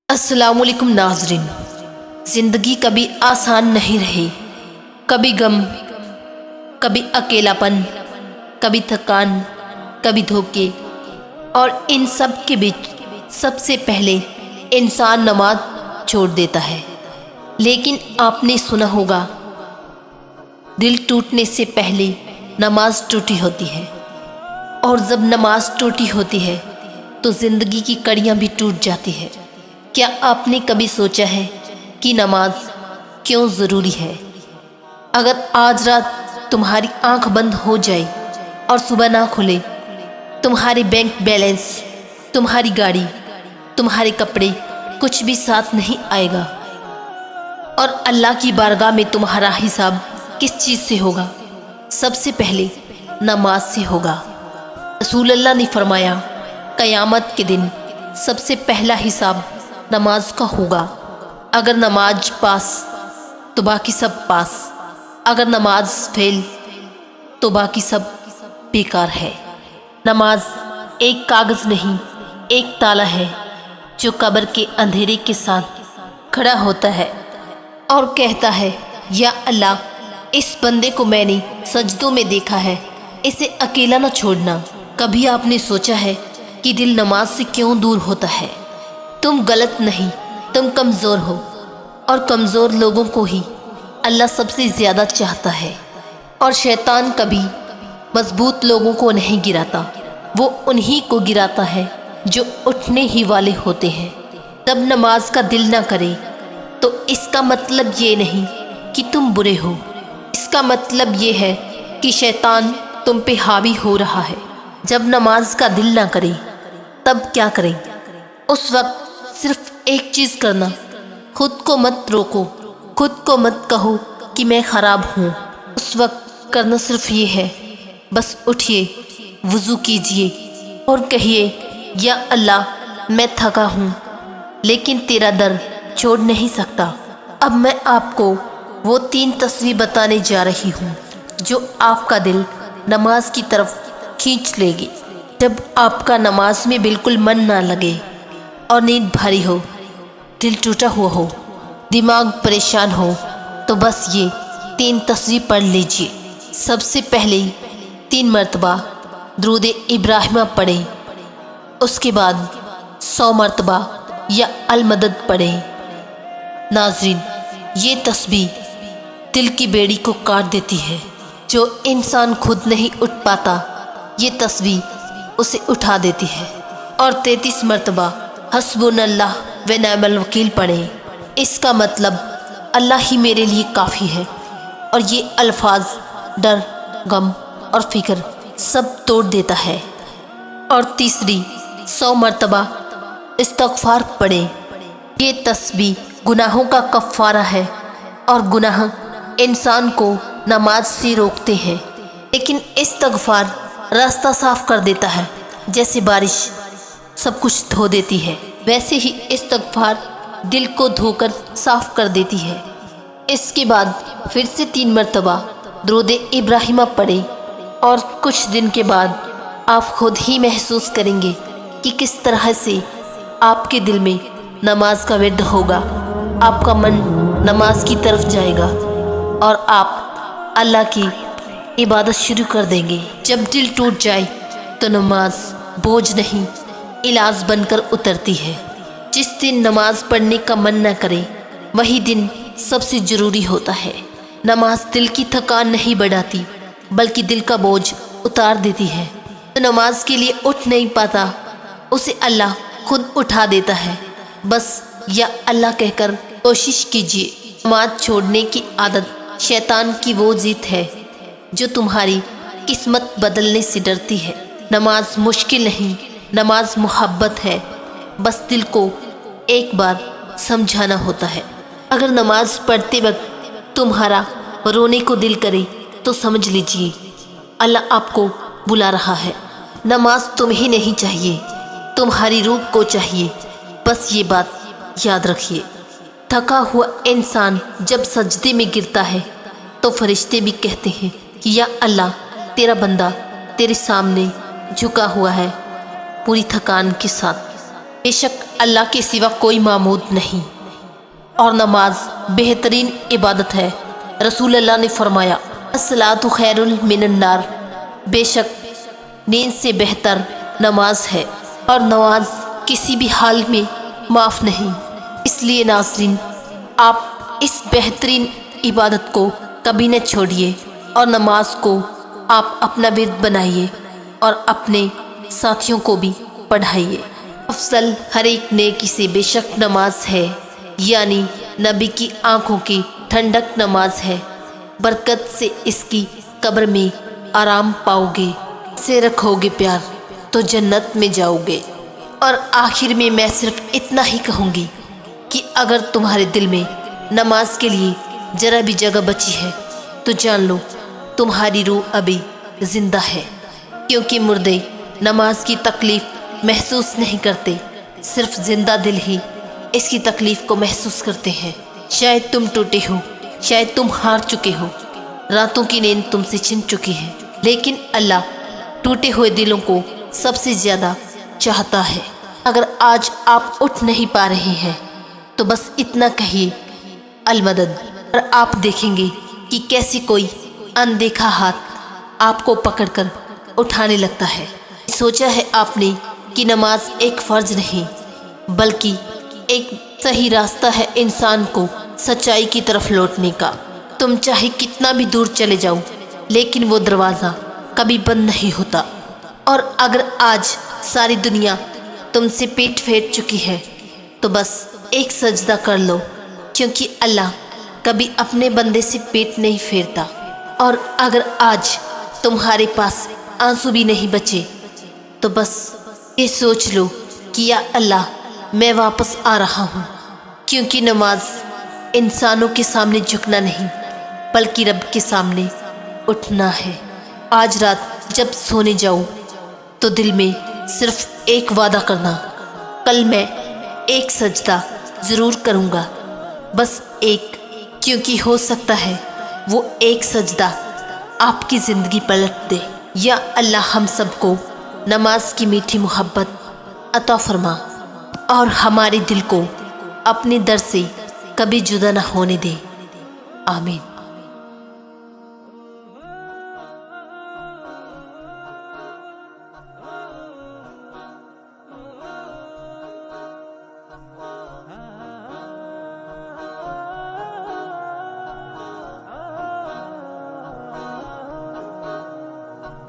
السلام علیکم ناظرین، زندگی کبھی آسان نہیں رہی۔ کبھی غم، کبھی اکیلا پن، کبھی تھکان، کبھی دھوکے، اور ان سب کے بیچ سب سے پہلے انسان نماز چھوڑ دیتا ہے۔ لیکن آپ نے سنا ہوگا، دل ٹوٹنے سے پہلے نماز ٹوٹی ہوتی ہے، اور جب نماز ٹوٹی ہوتی ہے تو زندگی کی کڑیاں بھی ٹوٹ جاتی ہے۔ کیا آپ نے کبھی سوچا ہے کہ نماز کیوں ضروری ہے؟ اگر آج رات تمہاری آنکھ بند ہو جائے اور صبح نہ کھلے، تمہاری بینک بیلنس، تمہاری گاڑی، تمہارے کپڑے، کچھ بھی ساتھ نہیں آئے گا، اور اللہ کی بارگاہ میں تمہارا حساب کس چیز سے ہوگا؟ سب سے پہلے نماز سے ہوگا۔ رسول اللہ نے فرمایا، قیامت کے دن سب سے پہلا حساب نماز کا ہوگا۔ اگر نماز پاس تو باقی سب پاس، اگر نماز فیل تو باقی سب بیکار ہے۔ نماز ایک کاغذ نہیں، ایک تالا ہے جو قبر کے اندھیرے کے ساتھ کھڑا ہوتا ہے اور کہتا ہے، یا اللہ، اس بندے کو میں نے سجدوں میں دیکھا ہے، اسے اکیلا نہ چھوڑنا۔ کبھی آپ نے سوچا ہے کہ دل نماز سے کیوں دور ہوتا ہے؟ تم غلط نہیں، تم کمزور ہو، اور کمزور لوگوں کو ہی اللہ سب سے زیادہ چاہتا ہے۔ اور شیطان کبھی مضبوط لوگوں کو نہیں گراتا، وہ انہی کو گراتا ہے جو اٹھنے ہی والے ہوتے ہیں۔ جب نماز کا دل نہ کرے تو اس کا مطلب یہ نہیں کہ تم برے ہو، اس کا مطلب یہ ہے کہ شیطان تم پہ حاوی ہو رہا ہے۔ جب نماز کا دل نہ کرے تب کیا کریں؟ اس وقت صرف ایک چیز کرنا، خود کو مت روکو، خود کو مت کہو کہ میں خراب ہوں۔ اس وقت کرنا صرف یہ ہے، بس اٹھیے، وضو کیجئے اور کہیے، یا اللہ، میں تھکا ہوں لیکن تیرا در چھوڑ نہیں سکتا۔ اب میں آپ کو وہ 3 تصویر بتانے جا رہی ہوں جو آپ کا دل نماز کی طرف کھینچ لے گی۔ جب آپ کا نماز میں بالکل من نہ لگے اور نیند بھاری ہو، دل ٹوٹا ہوا ہو، دماغ پریشان ہو، تو بس یہ 3 تصویر پڑھ لیجئے۔ سب سے پہلے 3 مرتبہ درود ابراہیمہ پڑھیں، اس کے بعد 100 مرتبہ یا المدد پڑھیں۔ ناظرین، یہ تسبیح دل کی بیڑی کو کاٹ دیتی ہے۔ جو انسان خود نہیں اٹھ پاتا، یہ تسبیح اسے اٹھا دیتی ہے۔ اور 33 مرتبہ حسبنا اللہ و نعم الوکیل پڑھیں۔ اس کا مطلب اللہ ہی میرے لیے کافی ہے، اور یہ الفاظ ڈر، غم اور فکر سب توڑ دیتا ہے۔ اور تیسری 100 مرتبہ استغفار پڑھیں۔ یہ تسبیح گناہوں کا کفارہ ہے، اور گناہ انسان کو نماز سے روکتے ہیں، لیکن استغفار راستہ صاف کر دیتا ہے، جیسے بارش سب کچھ دھو دیتی ہے، ویسے ہی استغفار دل کو دھو کر صاف کر دیتی ہے۔ اس کے بعد پھر سے 3 مرتبہ درود ابراہیمہ پڑھیں، اور کچھ دن کے بعد آپ خود ہی محسوس کریں گے کہ کس طرح سے آپ کے دل میں نماز کا ورد ہوگا، آپ کا من نماز کی طرف جائے گا، اور آپ اللہ کی عبادت شروع کر دیں گے۔ جب دل ٹوٹ جائے تو نماز بوجھ نہیں، علاج بن کر اترتی ہے۔ جس دن نماز پڑھنے کا من نہ کرے، وہی دن سب سے ضروری ہوتا ہے۔ نماز دل کی تھکان نہیں بڑھاتی، بلکہ دل کا بوجھ اتار دیتی ہے۔ جو نماز کے لیے اٹھ نہیں پاتا، اسے اللہ خود اٹھا دیتا ہے۔ بس یا اللہ کہہ کر کوشش کیجیے۔ نماز چھوڑنے کی عادت شیطان کی وہ ضد ہے جو تمہاری قسمت بدلنے سے ڈرتی ہے۔ نماز مشکل نہیں، نماز محبت ہے، بس دل کو ایک بار سمجھانا ہوتا ہے۔ اگر نماز پڑھتے وقت تمہارا رونے کو دل کرے تو سمجھ لیجئے اللہ آپ کو بلا رہا ہے۔ نماز تمہیں نہیں چاہیے، تمہاری روح کو چاہیے۔ بس یہ بات یاد رکھیے، تھکا ہوا انسان جب سجدے میں گرتا ہے تو فرشتے بھی کہتے ہیں کہ یا اللہ، تیرا بندہ تیرے سامنے جھکا ہوا ہے پوری تھکان کے ساتھ۔ بے شک اللہ کے سوا کوئی معبود نہیں، اور نماز بہترین عبادت ہے۔ رسول اللہ نے فرمایا، الصلاۃ خیر من النار، بے شک نیند سے بہتر نماز ہے، اور نماز کسی بھی حال میں معاف نہیں۔ اس لیے ناظرین، آپ اس بہترین عبادت کو کبھی نہ چھوڑیے، اور نماز کو آپ اپنا ورد بنائیے اور اپنے ساتھیوں کو بھی پڑھائیے۔ افضل ہر ایک نیکی سے بے شک نماز ہے، یعنی نبی کی آنکھوں کی ٹھنڈک نماز ہے۔ برکت سے اس کی قبر میں آرام پاؤ گے، سے رکھو گے پیار تو جنت میں جاؤ گے۔ اور آخر میں میں صرف اتنا ہی کہوں گی کہ اگر تمہارے دل میں نماز کے لیے ذرا بھی جگہ بچی ہے تو جان لو تمہاری روح ابھی زندہ ہے، کیونکہ مردے نماز کی تکلیف محسوس نہیں کرتے، صرف زندہ دل ہی اس کی تکلیف کو محسوس کرتے ہیں۔ شاید تم ٹوٹے ہو، شاید تم ہار چکے ہو، راتوں کی نیند تم سے چھن چکی ہے، لیکن اللہ ٹوٹے ہوئے دلوں کو سب سے زیادہ چاہتا ہے۔ اگر آج آپ اٹھ نہیں پا رہے ہیں تو بس اتنا کہیے المدد، اور آپ دیکھیں گے کہ کیسی کوئی اندیکھا ہاتھ آپ کو پکڑ کر اٹھانے لگتا ہے۔ سوچا ہے آپ نے کہ نماز ایک فرض نہیں بلکہ ایک صحیح راستہ ہے انسان کو سچائی کی طرف لوٹنے کا۔ تم چاہے کتنا بھی دور چلے جاؤ لیکن وہ دروازہ کبھی بند نہیں ہوتا، اور اگر آج ساری دنیا تم سے پیٹ پھیر چکی ہے تو بس ایک سجدہ کر لو، کیونکہ اللہ کبھی اپنے بندے سے پیٹ نہیں پھیرتا۔ اور اگر آج تمہارے پاس آنسو بھی نہیں بچے تو بس یہ سوچ لو کہ یا اللہ میں واپس آ رہا ہوں، کیونکہ نماز انسانوں کے سامنے جھکنا نہیں بلکہ رب کے سامنے اٹھنا ہے۔ آج رات جب سونے جاؤ تو دل میں صرف ایک وعدہ کرنا، کل میں ایک سجدہ ضرور کروں گا، بس ایک، کیونکہ ہو سکتا ہے وہ ایک سجدہ آپ کی زندگی پلٹ دے۔ یا اللہ ہم سب کو نماز کی میٹھی محبت عطا فرما اور ہمارے دل کو اپنے در سے کبھی جدا نہ ہونے دے، آمین۔